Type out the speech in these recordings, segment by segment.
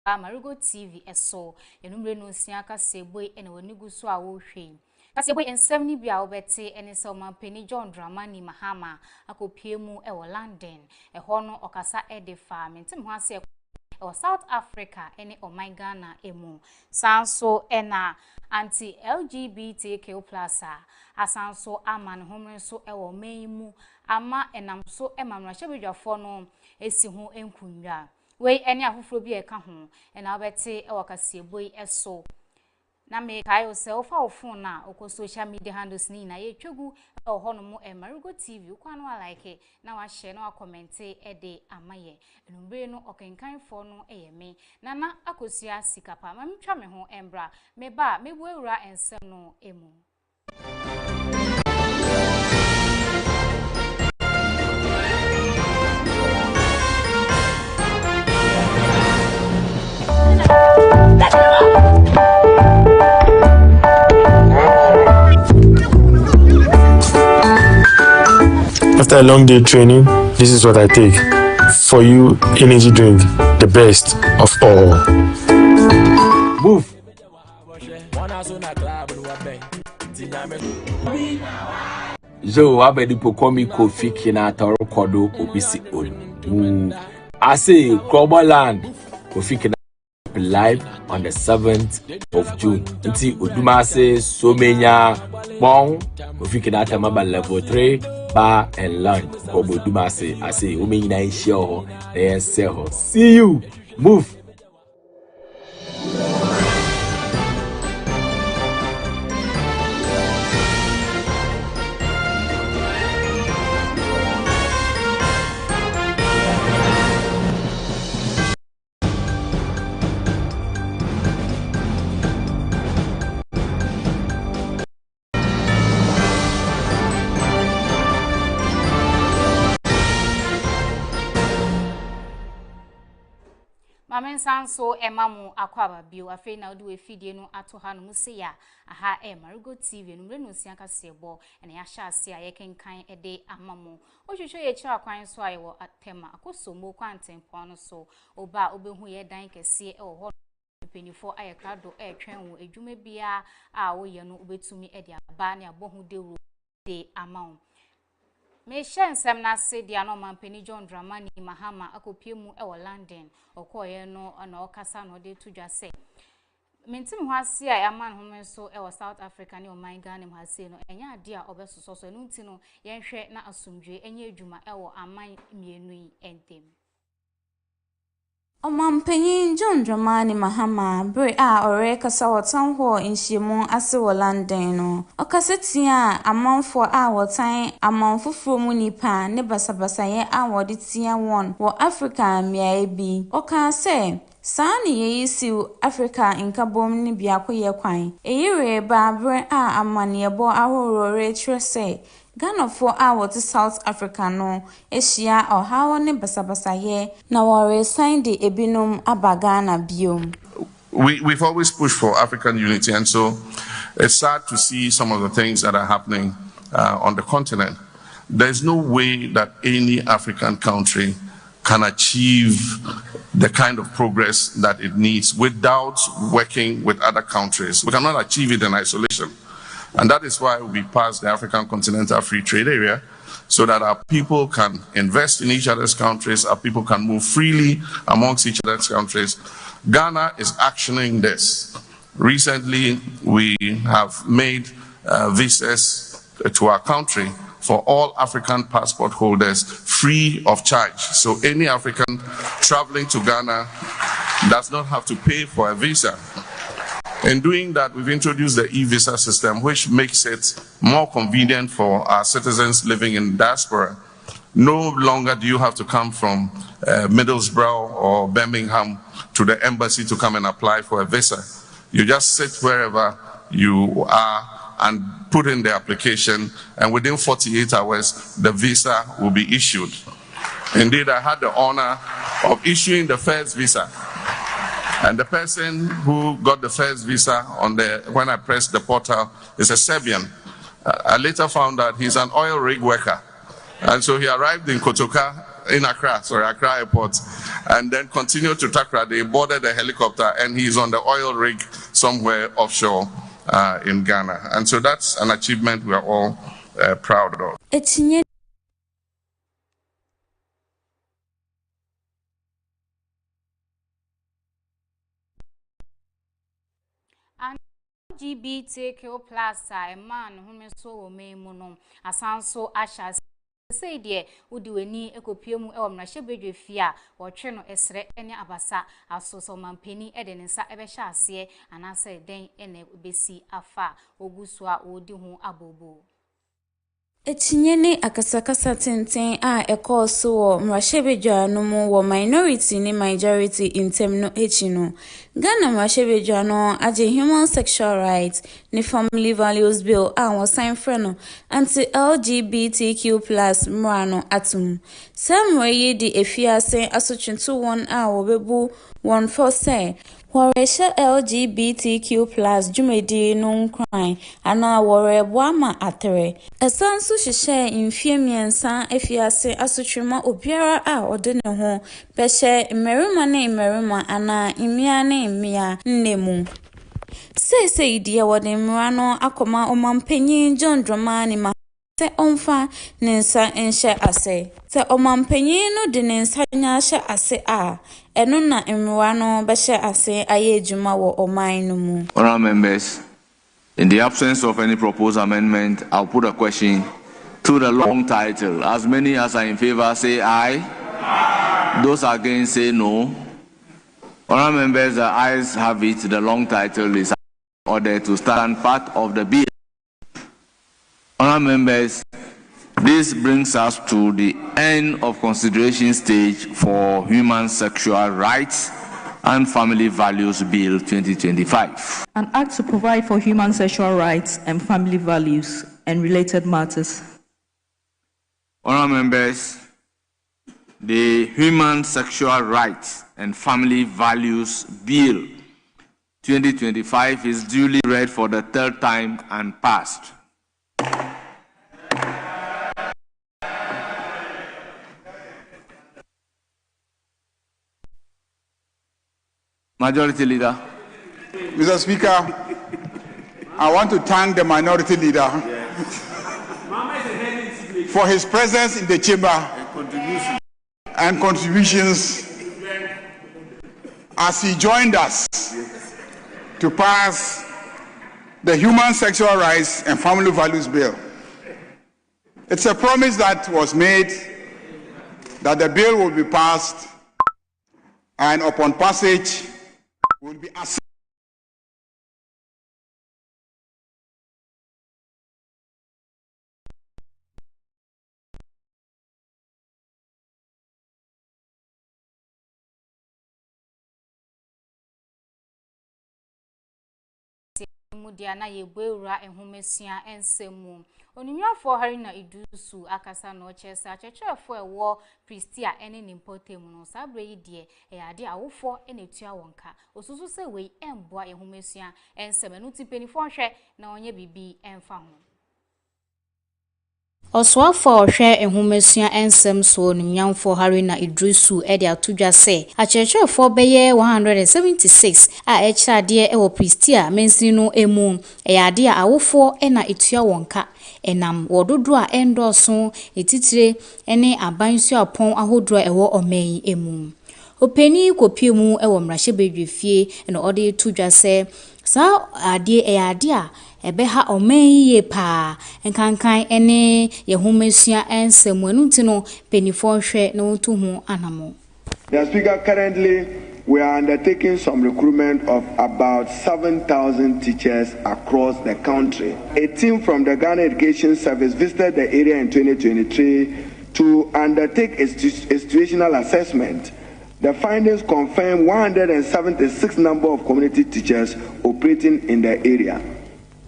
Marego TV eso enumre no sia ka seboi ene wani guso a wo hwe ka seboi ensem ni bia obete ene se omanpeni John Dramani Mahama akopie mu e wo London e ho no okasa edefa mentem ho ase e South Africa ene o my Ghana emu sanso ena anti LGBTQ+ asanso aman homre so e wo meimu ama enam so e mamra hyebedwafo no esi ho enkunwa we any afufuro bi eka ho na obete e wakasieboi eso na me kai yourself our phone na oko social media handles ni na ye twegu e ho no mo Marego TV ukwa no like na wa share na wa comment e de amaye enumbe no okenkan fo no me na akosia sikapa ma metwa me ho embra me ba me bu ewura ensem no emu. After a long day training, this is what I take. For you, energy drink, the best of all. Move. So, I bet you Pocomi Kofi Kinata Kodo Obisi on. I say, Croberland Kofi Kinata live on the 7th of June. Until Uduma says, so many bon Kofi Kinata Maba level 3. Bar and lunch. Oboduma say, I say, women in show, they sell. See you. Move. Mamen sanso emamu akwaba bio afi na odi we fidie no ato ha no museya aha Marego TV numre no sia ka sebo ene ya sha ase aye kenkan ede amamu ohwehwe ye kira kwan so aye wo atema akosomo kwantempon no so oba obehu ye dan kese e wo ho penifo aye krado twen wo edwuma bia a wo ye no obetumi ede aba ne abohu de amamu me shensem na se dia no mampeni John Dramani Mahama akopie mu e wo London okoye no na okasa no de tudwa se mentim ho ase a yaman ho so e wo South Africa ne o my Ghana ho ase no enya ade a obesoso so no nti no yenhwe na asomdwe enye adwuma e wo aman mienu yi entem. Omanpenyin John Dramani Mahama bre a ore kasa wotan ho nhyiemu ase wo London no okasetia amanfo a wotan amanfoforo mu nipa ne basabasaye a wode tia won wo Africa miae bi oka se Sani yeyisi Africa inkabom ni biakoye kwan eyire ba bre a amanebo ahorore trese Ghana for our to South Africa no Asia or how ne basabasaye na wore sign the ebinum abagana biom. We've always pushed for African unity, and so it's sad to see some of the things that are happening on the continent. There's no way that any African country can achieve the kind of progress that it needs without working with other countries. We cannot achieve it in isolation. And that is why we passed the African Continental Free Trade Area, so that our people can invest in each other's countries, our people can move freely amongst each other's countries. Ghana is actioning this. Recently, we have made visas to our country for all African passport holders free of charge. So any African traveling to Ghana does not have to pay for a visa. In doing that, we've introduced the e-visa system, which makes it more convenient for our citizens living in diaspora. No longer do you have to come from Middlesbrough or Birmingham to the embassy to come and apply for a visa. You just sit wherever you are and put in the application, and within 48 hours, the visa will be issued. Indeed, I had the honor of issuing the first visa. And the person who got the first visa when I pressed the portal is a Serbian. I later found out he's an oil rig worker. And so he arrived in Kotoka Accra Airport, and then continued to Takra. They boarded a helicopter, and he's on the oil rig somewhere offshore in Ghana. And so that's an achievement we are all proud of. LGBTQ plus a man who so me mono asanso asha say dear udi weni ekopiemu e omrahye bedwefia wo twe no esre ene abasa asoso mampeni e de nsa ebe hya ase anase den ene besi afa ogusu a odi hu abobo Etinyene akasakasa tenten a ekoso wo mrashebedwa no mu wo minority ni majority intem no echi no Ghana mrashebedwa no age human sexual rights ni family values bill a wo sign for no anti LGBTQ+ mrano atum samwe yi di efiase asotwento won a wo bebu won for say Waresha LGBTQ+ jumedi no crime ana wore boama atere esanso hihye infemiensa efiase asotwema obiara a ode ne ho behye mmerima ana imia na imia nnemu sese idie wode mrano akoma omampanyin John Dramani ma se onfa nensa enhye ase se omampanyin no de nensa nya hye ase a eno na emwa no behye ase aye ejuma wo oman no mu. Honorable members, in the absence of any proposed amendment, I'll put a question to the long title. As many as are in favor say aye. Aye. Those against say no. Honorable members, the ayes have it. The long title is ordered to stand part of the bill. Honorable members, this brings us to the end of consideration stage for Human Sexual Rights and Family Values Bill 2025. An act to provide for human sexual rights and family values and related matters. Honorable members, the Human Sexual Rights and Family Values Bill 2025 is duly read for the third time and passed. Majority Leader. Mr. Speaker, I want to thank the Minority Leader for his presence in the chamber and contributions as he joined us to pass the Human Sexual Rights and Family Values Bill. It's a promise that was made that the bill will be passed, and upon passage will be accepted. Mudiana yebwura enhumesia ensemu onunwafo hari na idusu akasa no chesa chechefo ewo pristia ene nimpotemu no sabre yidie eyade awofo enetua wonka osusu se wei emboa enhumesia ensemenu tipeni hwe na onye bibi emfa ho Oswafo ohwe enhumesia ensem so nyamfo hari na idrusu ede atudwa se achechefo beye 176 a echade ewo pristia mensinu emu eyade awofo ena etua wonka enam wododo a endoso etitire ene abansu apon ahodro ewo omen emu openi kopiemu ewo mrahye bedwefie ena ode tudwa se sa ade eyade a ebeha omenye pa enkankan ene yehumesua ensemu enutino penifo hwe na otu hu anamo. The Speaker, currently we are undertaking some recruitment of about 7,000 teachers across the country. A team from the Ghana Education Service visited the area in 2023 to undertake a situational assessment. The findings confirm 176 number of community teachers operating in the area.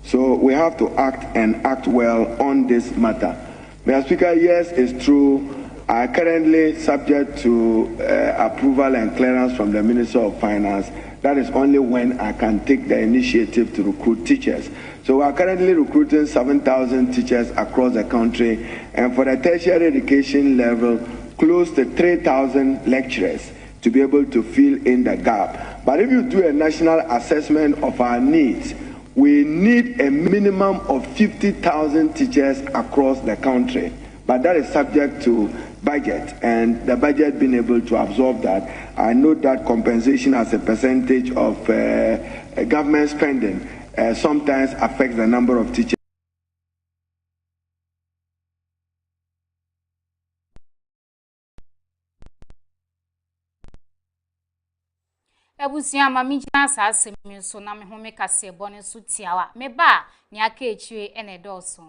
So we have to act and act well on this matter. Mr. Speaker, yes, it's true. I currently subject to approval and clearance from the Minister of Finance. That is only when I can take the initiative to recruit teachers. So we are currently recruiting 7,000 teachers across the country, and for the tertiary education level, close to 3,000 lecturers to be able to fill in the gap. But if you do a national assessment of our needs, we need a minimum of 50,000 teachers across the country. But that is subject to budget, and the budget being able to absorb that. I know that compensation as a percentage of government spending sometimes affects the number of teachers. Ebusia mami jina sa asemi so na me ho me kase bone so tiawa me ba ni aka echire ene doso.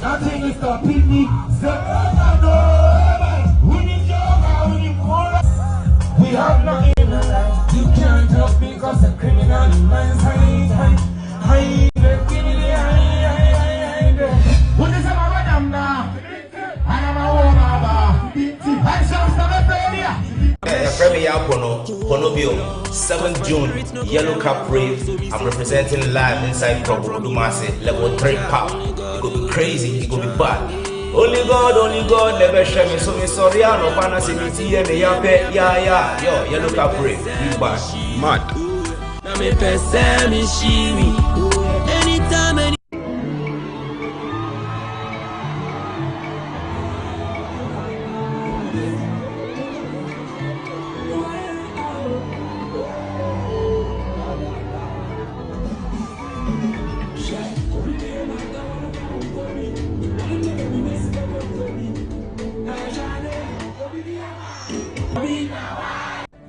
Nothing is stopping me. We have nothing. You can't help me because the criminal minds hide. What is about them now? I am a woman. I shall stop Ponobio, 7th June, Yellow Cup Rave. I'm representing live inside Dumasi, level 3 pop. It could be crazy, it could be bad. Only God, never share me. So me sorry, I no banana city and the yape, yeah, yo, Yellow Cup Rave, big bad, mad. Anytime,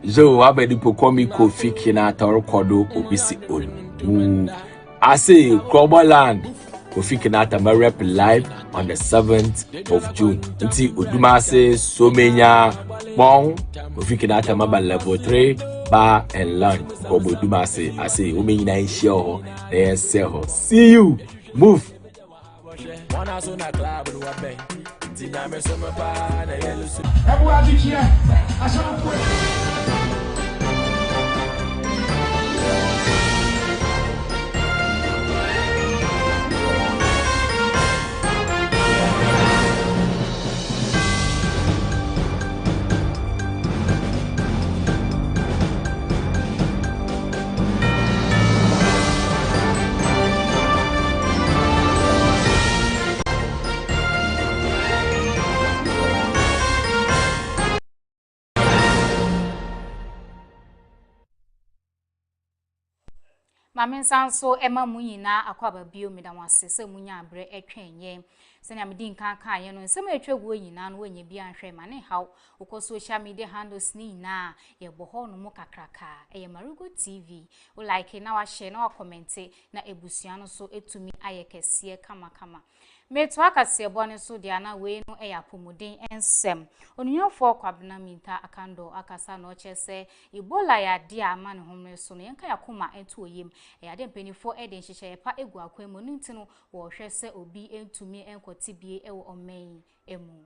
Zo abedi pokomi kofi kinata rekodo obisi on. I say Croberland Kofi Kinata rep live on the 7th of June. Nti Odumase Somenya Bon Kofi Kinata maba level 3 bar and lunch. Kobo Odumase I say Omenya na show there sell. See you. Move. Mame sanso ema munyina akwaba bio medamwase se munya abre etwenye se na medi nkan kan ye no se ma etwaguo nyina no wenye bia nhwe ma ne haw ukọ social media handles ni na ye boho no mu kakraka eye Marego TV o like na wa share na wa comment na ebusua no so etumi ayekese kama meto akase bone so dia na we no eya pomuden ensem onunyafo kwabena minta akando akasa no chese Ebola ya dia ama ne homre so no yenka yakoma entu oyem eya de mpanifo eden hyehyeye pa egu akwemu no ntino wo hwese obi entumi enkotibie ewo omen emu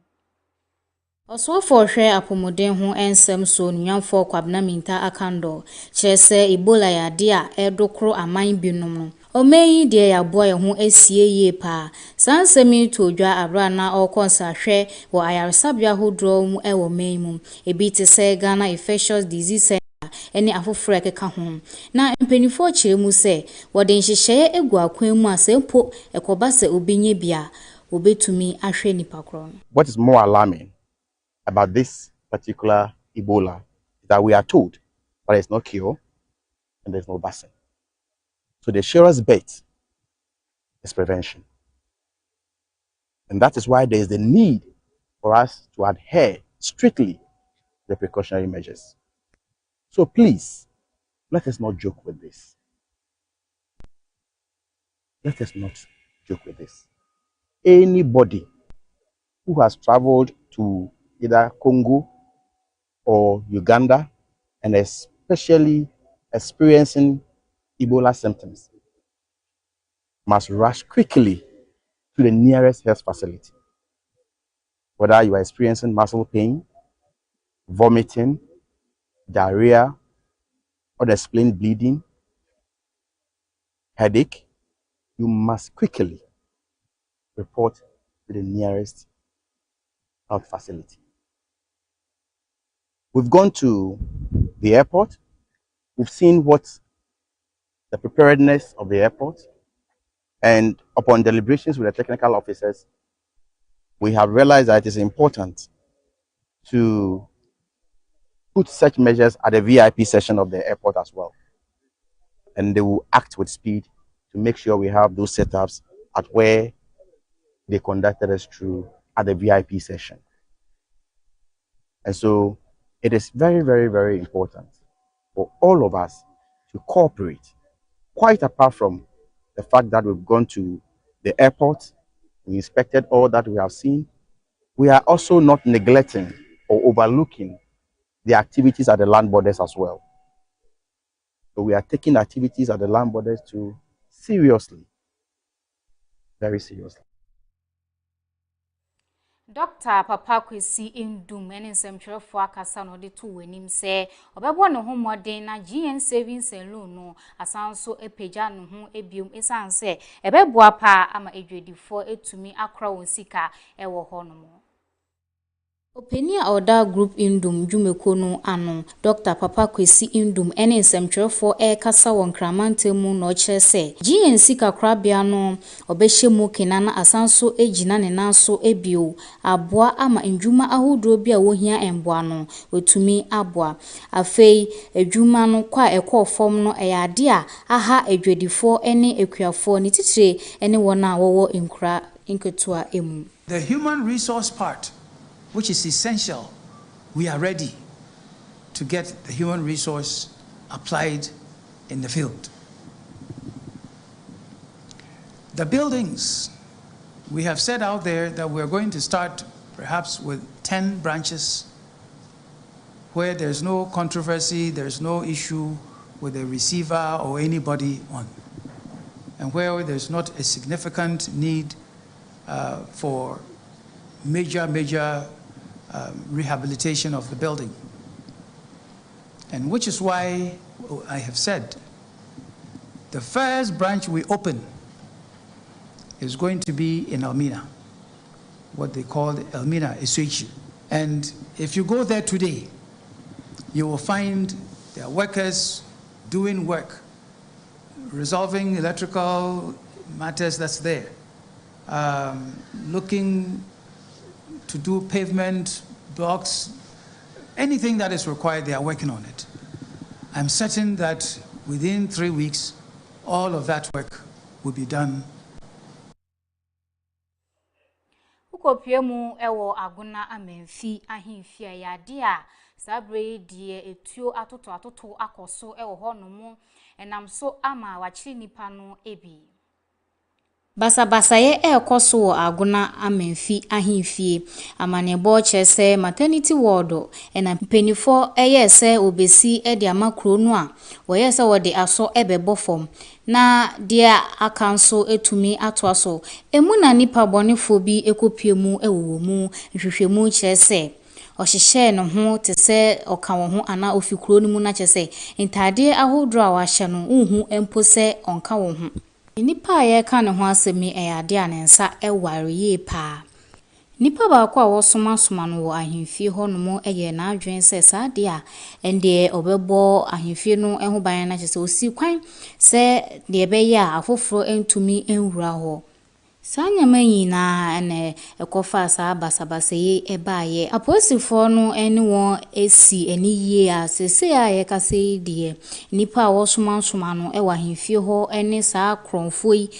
Oswafo hwe apomuden ho ensem so onunyafo kwabena minta akando chese Ebola ya dia edokro aman binom no Omeyi de ya boy ho asie ye pa sansemi to dwa abra na okonsa hwe wo ayaresabia hodro mu ewo meimu ebi te se Ghana Infectious Disease Center eni afoforo ekeka ho na mpenifo chire mu se wode nhyehyeye egu akwan mu asempo ekoba se obinye bia obetumi ahwe nipa kro. What is more alarming about this particular Ebola is that we are told that there's no cure and there's no vaccine. So the surest bet is prevention. And that is why there is the need for us to adhere strictly to the precautionary measures. So please, let us not joke with this. Let us not joke with this. Anybody who has traveled to either Congo or Uganda and especially experiencing Ebola symptoms must rush quickly to the nearest health facility. Whether you are experiencing muscle pain, vomiting, diarrhea, unexplained bleeding, headache, you must quickly report to the nearest health facility. We've gone to the airport. We've seen what the preparedness of the airport, and upon deliberations with the technical officers, we have realized that it is important to put such measures at the VIP section of the airport as well. And they will act with speed to make sure we have those setups at where they conducted us through at the VIP session. And so it is very, very, very important for all of us to cooperate, quite apart from the fact that we've gone to the airport, we inspected all that we have seen. We are also not neglecting or overlooking the activities at the land borders as well. So we are taking activities at the land borders too seriously, very seriously. Dr. Papa Kwesi Indum ene nsɛmtwerɛfo akasa no de to wanim sɛ ɔbɛbɔ ne ho mmɔden na GN savings and loan no asanso epagya no ho ebiom esan sɛ ɛbɛboa pa ama edwedifo etumi akora wɔn sika ɛwɔ hɔ no mo. Openia Oda Group Indum Jumeko no ano Dr. Papa Kwesi Indum ene nsɛmtwerɛfo kasa wɔ nkramantemu no kyerɛ sɛ GNC kakrabea no obɛhyɛ mu kenana asanso egina ne nanso ebio aboa ama ndwuma ahodro bi a wohia emboa no otumi aboa afei edwuma no kwa ekɔfom no ɛyade a aha edwedifo ene ekuafo ne titire ene wona wɔwɔ nkura nketua emu. The human resource part, which is essential, we are ready to get the human resource applied in the field. The buildings, we have said out there that we're going to start perhaps with 10 branches where there's no controversy, there's no issue with the receiver or anybody on, and where there's not a significant need for major rehabilitation of the building. And which is why I have said the first branch we open is going to be in Elmina, what they call Elmina Esuichi. And if you go there today, you will find there are workers doing work, resolving electrical matters that's there, looking to do pavement, blocks, anything that is required, they are working on it. I'm certain that within 3 weeks, all of that work will be done. Ukopiemu ewo aguna amenfi ahimfi ayade a sabre die etuo atoto akoso ewo honomo enam so ama wachiri nipa no ebi. Basabasaye ekoso wo aguna amenfi ahimfie amanebo chese maternity ward ena mpenifo eyese obesi ede amakro no a woyese wode aso ebebo fom na dia akanso etumi atoaso emuna nipa bonefo bi ekopiemu ewowo mu hwehwemu chese ohihye no ho tese oka wo ho ana ofikuro no mu na chese ntade ahodro a wahye no unhu empo se onka wo ho. Nipa ye ka ne ho asemi eyade anensa eware ye pa. Nipa ba kwa wo soma no wo ahimfie ho no mo eye na adwen se saade a ende obebo ahimfie no eho ban na chese osi kwan se de ebe ya afoforo entumi enwura ho. Sanyama nyina ene ekofa saa basabaseye ebaye aposifo no ene won esi eni yie a sese a ye kase die nipa a wosomansoma no e wa hemfie ho ene saa kronfo yi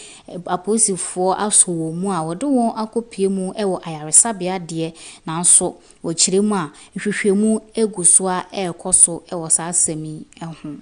aposifo aso wo mu a wode won akopie mu e wo ayaresabea de nanso wo kiremu a hwehwemu eguso a ekoso e wo saa asemi eho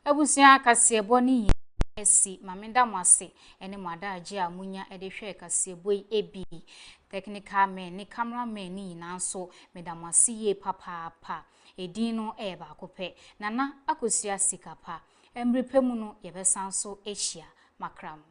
Ebusia kasebo ni esi mamenda mwase ene mwadaje amunya ede hwe kasebo ebi technical men ni cameraman ni nanso medamwase ye papa edin no eba kope nana akosia sikapa emrepemu no yebesanso ehia makram